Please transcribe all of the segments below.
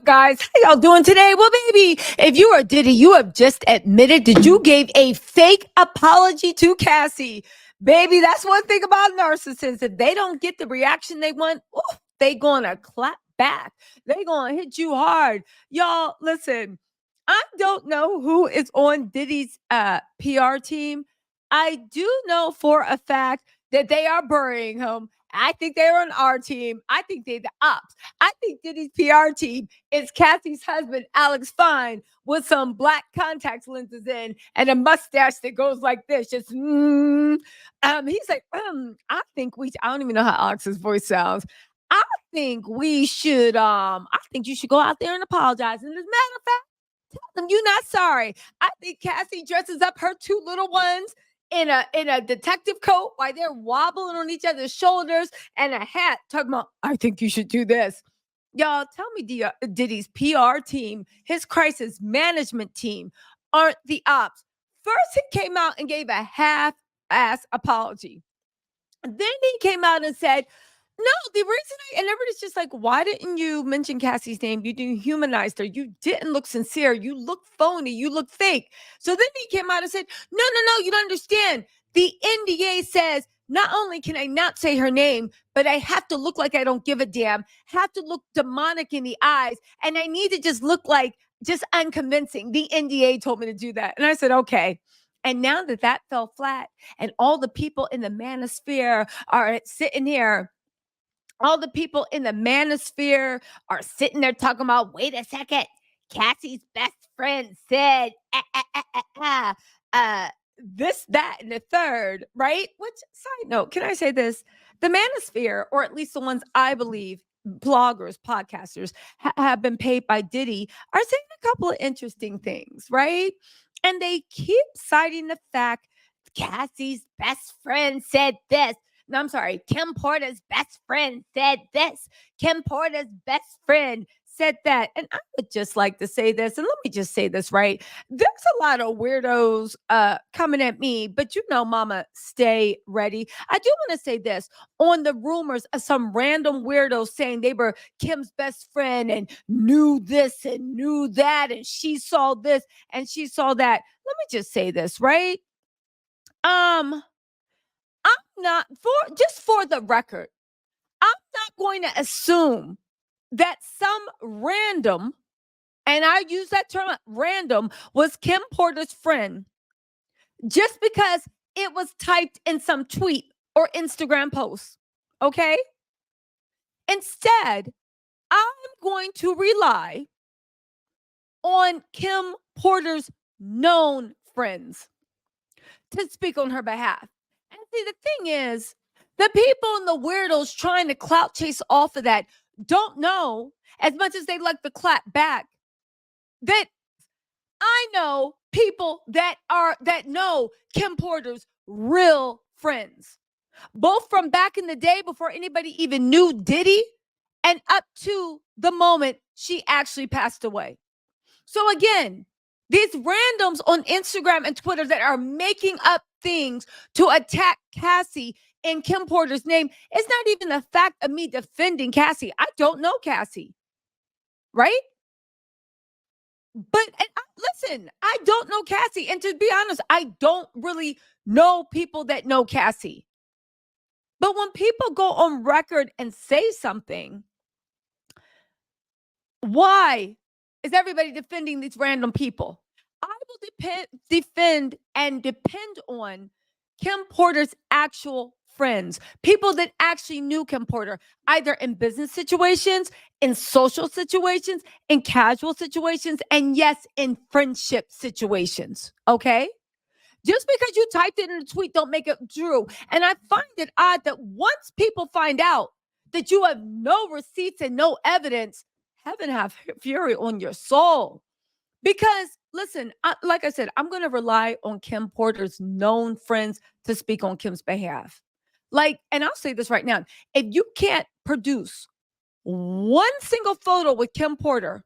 guys? How y'all doing today? Well, baby, if you are Diddy, you have just admitted that you gave a fake apology to Cassie. Baby, that's one thing about narcissists. If they don't get the reaction they want, they gonna clap back. They gonna hit you hard. Y'all, listen, I don't know who is on Diddy's PR team. I do know for a fact that they are burying him. I think they're on our team. I think they're the ops. I think Diddy's PR team is Cassie's husband, Alex Fine, with some black contact lenses in and a mustache that goes like this. Just, he's like, I think I don't even know how Alex's voice sounds. I think we should, I think you should go out there and apologize. And as a matter of fact, tell them you're not sorry. I think Cassie dresses up her two little ones in a detective coat while they're wobbling on each other's shoulders and a hat talking about, I think you should do this. Y'all, tell me Diddy's PR team, his crisis management team, aren't the ops. First, he came out and gave a half-ass apology. Then he came out and said, no, the reason and everybody's just like, why didn't you mention Cassie's name? You dehumanized her. You didn't look sincere. You look phony. You look fake. So then he came out and said, no, you don't understand. The NDA says not only can I not say her name, but I have to look like I don't give a damn, have to look demonic in the eyes, and I need to just look like just unconvincing. The NDA told me to do that. And I said, okay. And now that fell flat and all the people in the manosphere are sitting here, all the people in the manosphere are sitting there talking about, wait a second, Cassie's best friend said, this, that, and the third, right? Which, side note, can I say this? The manosphere, or at least the ones I believe, bloggers, podcasters, have been paid by Diddy, are saying a couple of interesting things, right? And they keep citing the fact Cassie's best friend said this. No, I'm sorry. Kim Porter's best friend said this. Kim Porter's best friend said that. And I would just like to say this, and let me just say this, right? There's a lot of weirdos coming at me, but you know, mama, stay ready. I do want to say this on the rumors of some random weirdos saying they were Kim's best friend and knew this and knew that, and she saw this and she saw that. Let me just say this, right? I'm not for the record, I'm not going to assume that some random, and I use that term random, was Kim Porter's friend just because it was typed in some tweet or Instagram post. Okay? Instead, I'm going to rely on Kim Porter's known friends to speak on her behalf. And see, the thing is, the people and the weirdos trying to clout chase off of that don't know, as much as they like to clap back, that I know people that know Kim Porter's real friends, both from back in the day before anybody even knew Diddy and up to the moment she actually passed away. So again, these randoms on Instagram and Twitter that are making up things to attack Cassie in Kim Porter's name, it's not even the fact of me defending Cassie. I don't know Cassie, right? But listen, I don't know Cassie. And to be honest, I don't really know people that know Cassie. But when people go on record and say something, why is everybody defending these random people? I will defend and depend on Kim Porter's actual friends, people that actually knew Kim Porter, either in business situations, in social situations, in casual situations, and yes, in friendship situations. Okay? Just because you typed it in a tweet don't make it true. And I find it odd that once people find out that you have no receipts and no evidence, heaven have fury on your soul. Because listen, like I said, I'm going to rely on Kim Porter's known friends to speak on Kim's behalf. And I'll say this right now. If you can't produce one single photo with Kim Porter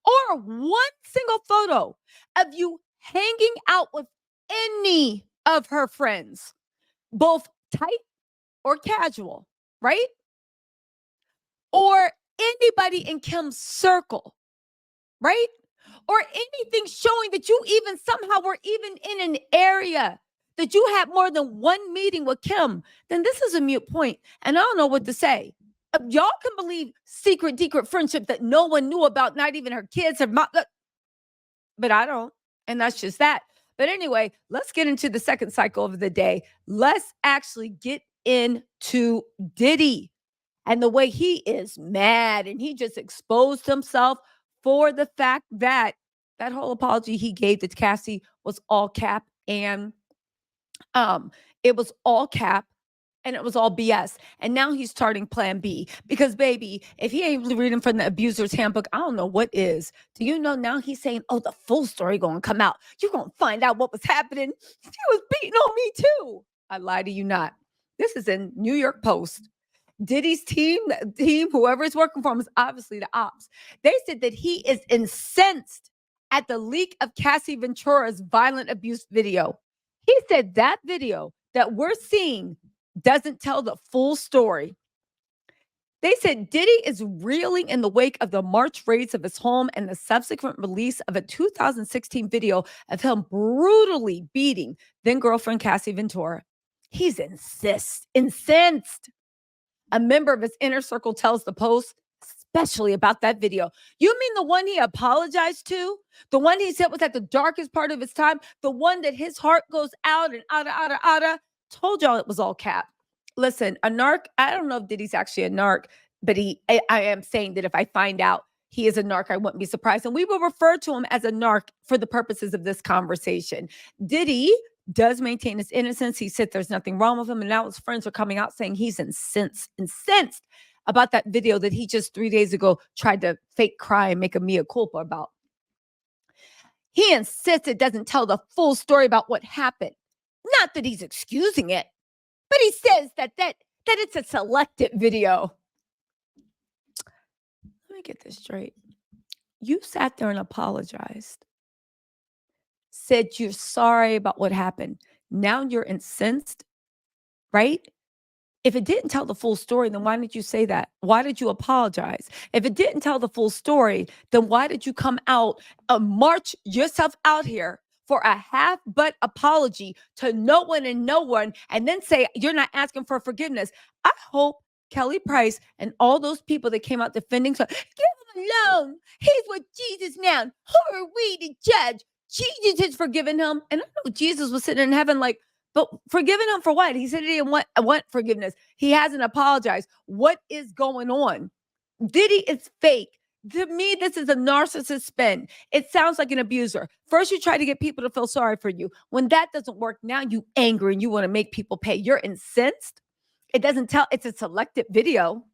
or one single photo of you hanging out with any of her friends, both tight or casual, right? Or anybody in Kim's circle, right? Or anything showing that you even somehow were even in an area that you had more than one meeting with Kim, then this is a mute point. And I don't know what to say. Y'all can believe secret friendship that no one knew about, not even her kids, her mom, but I don't. And that's just that. But anyway, let's get into the second cycle of the day. Let's actually get into Diddy and the way he is mad, and he just exposed himself for the fact that that whole apology he gave to Cassie was all cap, and it was all cap, and it was all BS. And now he's starting plan B because, baby, if he ain't reading from the abuser's handbook, I don't know what is. Do you know now he's saying, oh, the full story going to come out. You're going to find out what was happening. He was beating on me too. I lie to you not. This is in New York Post. Diddy's team, whoever is working for him is obviously the ops. They said that he is incensed at the leak of Cassie Ventura's violent abuse video. He said that video that we're seeing doesn't tell the full story. They said Diddy is reeling in the wake of the March raids of his home and the subsequent release of a 2016 video of him brutally beating then girlfriend Cassie Ventura. He's incensed. A member of his inner circle tells the Post, especially about that video. You mean the one he apologized to? The one he said was at the darkest part of his time? The one that his heart goes out and out. Told y'all it was all cap. Listen, a narc, I don't know if Diddy's actually a narc, but I am saying that if I find out he is a narc, I wouldn't be surprised. And we will refer to him as a narc for the purposes of this conversation. Diddy does maintain his innocence. He said there's nothing wrong with him. And now his friends are coming out saying he's incensed about that video that he just 3 days ago tried to fake cry and make a mea culpa about. He insists it doesn't tell the full story about what happened. Not that he's excusing it, but he says that it's a selected video. Let me get this straight. You sat there and apologized. Said you're sorry about what happened. Now you're incensed, right? If it didn't tell the full story, then why did you say that? Why did you apologize? If it didn't tell the full story, then why did you come out, march yourself out here for a half-butt apology to no one, and then say you're not asking for forgiveness? I hope Kelly Price and all those people that came out defending, so give him alone. He's with Jesus now. Who are we to judge? Jesus has forgiven him. And I know Jesus was sitting in heaven like, but forgiving him for what? He said he didn't want forgiveness. He hasn't apologized. What is going on? Diddy is fake. To me, this is a narcissist spin. It sounds like an abuser. First, you try to get people to feel sorry for you. When that doesn't work, now you angry and you want to make people pay. You're incensed. It doesn't tell. It's a selected video.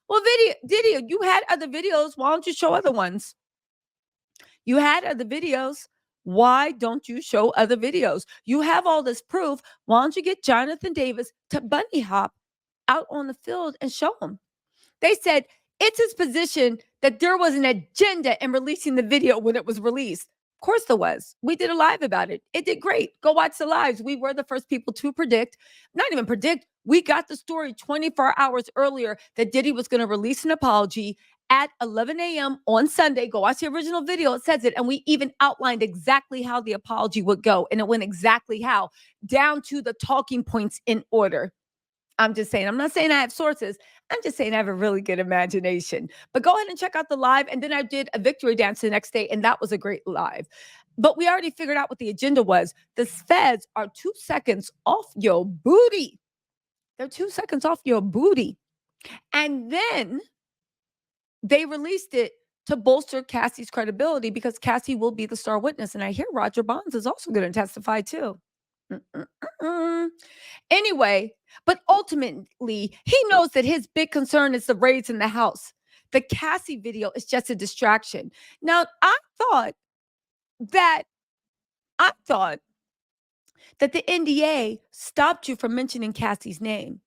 Well, Diddy, you had other videos. Why don't you show other ones? You had other videos. Why don't you show other videos? You have all this proof. Why don't you get Jonathan Davis to bunny hop out on the field and show him? They said it's his position that there was an agenda in releasing the video when it was released. Of course there was. We did a live about it. It did great. Go watch the lives. We were the first people to predict, not even predict. We got the story 24 hours earlier that Diddy was going to release an apology at 11 a.m. on Sunday. Go watch the original video. It says it. And we even outlined exactly how the apology would go. And it went exactly how, down to the talking points in order. I'm just saying, I'm not saying I have sources. I'm just saying I have a really good imagination. But go ahead and check out the live. And then I did a victory dance the next day, and that was a great live. But we already figured out what the agenda was. The feds are 2 seconds off your booty. They're 2 seconds off your booty. And then they released it to bolster Cassie's credibility because Cassie will be the star witness. And I hear Roger Bonds is also going to testify too. Anyway, but ultimately, he knows that his big concern is the raids in the house. The Cassie video is just a distraction. Now, I thought that the NDA stopped you from mentioning Cassie's name.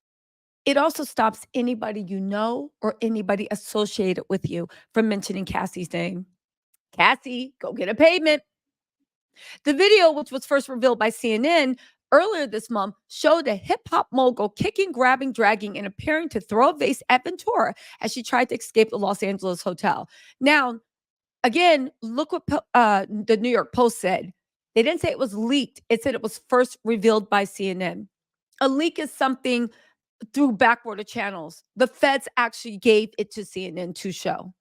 It also stops anybody you know or anybody associated with you from mentioning Cassie's name. Cassie, go get a payment. The video, which was first revealed by CNN earlier this month, showed a hip-hop mogul kicking, grabbing, dragging, and appearing to throw a vase at Ventura as she tried to escape the Los Angeles hotel. Now, Again, look what the New York Post said. They didn't say it was leaked. It said it was first revealed by CNN. A leak is something through backwater channels. The feds actually gave it to CNN to show.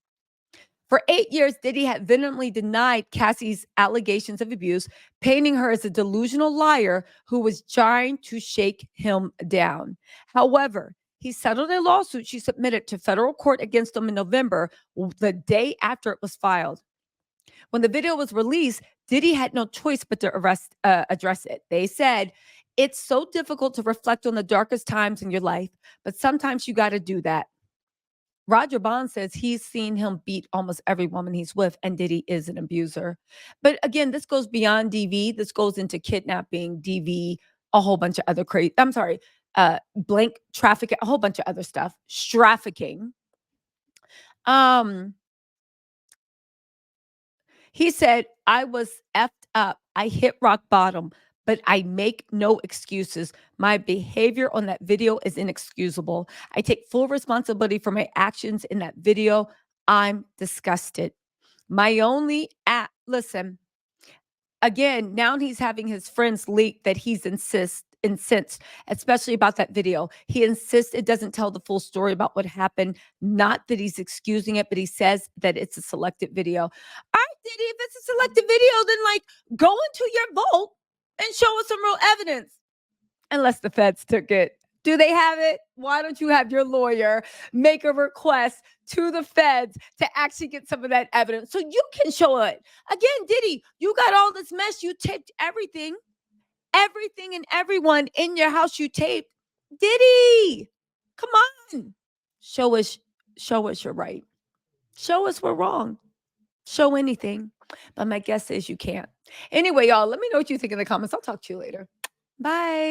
For 8 years, Diddy had vehemently denied Cassie's allegations of abuse, painting her as a delusional liar who was trying to shake him down. However, he settled a lawsuit she submitted to federal court against him in November, the day after it was filed. When the video was released, Diddy had no choice but to address it. They said, "It's so difficult to reflect on the darkest times in your life, but sometimes you got to do that." Roger Bond says he's seen him beat almost every woman he's with, and Diddy is an abuser. But again, this goes beyond DV. This goes into kidnapping, DV, a whole bunch of other crazy. I'm sorry, blank trafficking, a whole bunch of other stuff. Trafficking. Um, He said, "I was effed up. I hit rock bottom, but I make no excuses. My behavior on that video is inexcusable. I take full responsibility for my actions in that video. I'm disgusted. My only listen, again, now he's having his friends leak that he's incensed, especially about that video. He insists it doesn't tell the full story about what happened. Not that he's excusing it, but he says that it's a selected video. All right, Diddy, if it's a selected video, then like go into your vault and show us some real evidence. Unless the feds took it. Do they have it? Why don't you have your lawyer make a request to the feds to actually get some of that evidence so you can show it? Again, Diddy, you got all this mess. You taped everything and everyone in your house you taped. Diddy, come on. Show us you're right. Show us we're wrong. Show anything. But my guess is you can't. Anyway, y'all, let me know what you think in the comments. I'll talk to you later. Bye.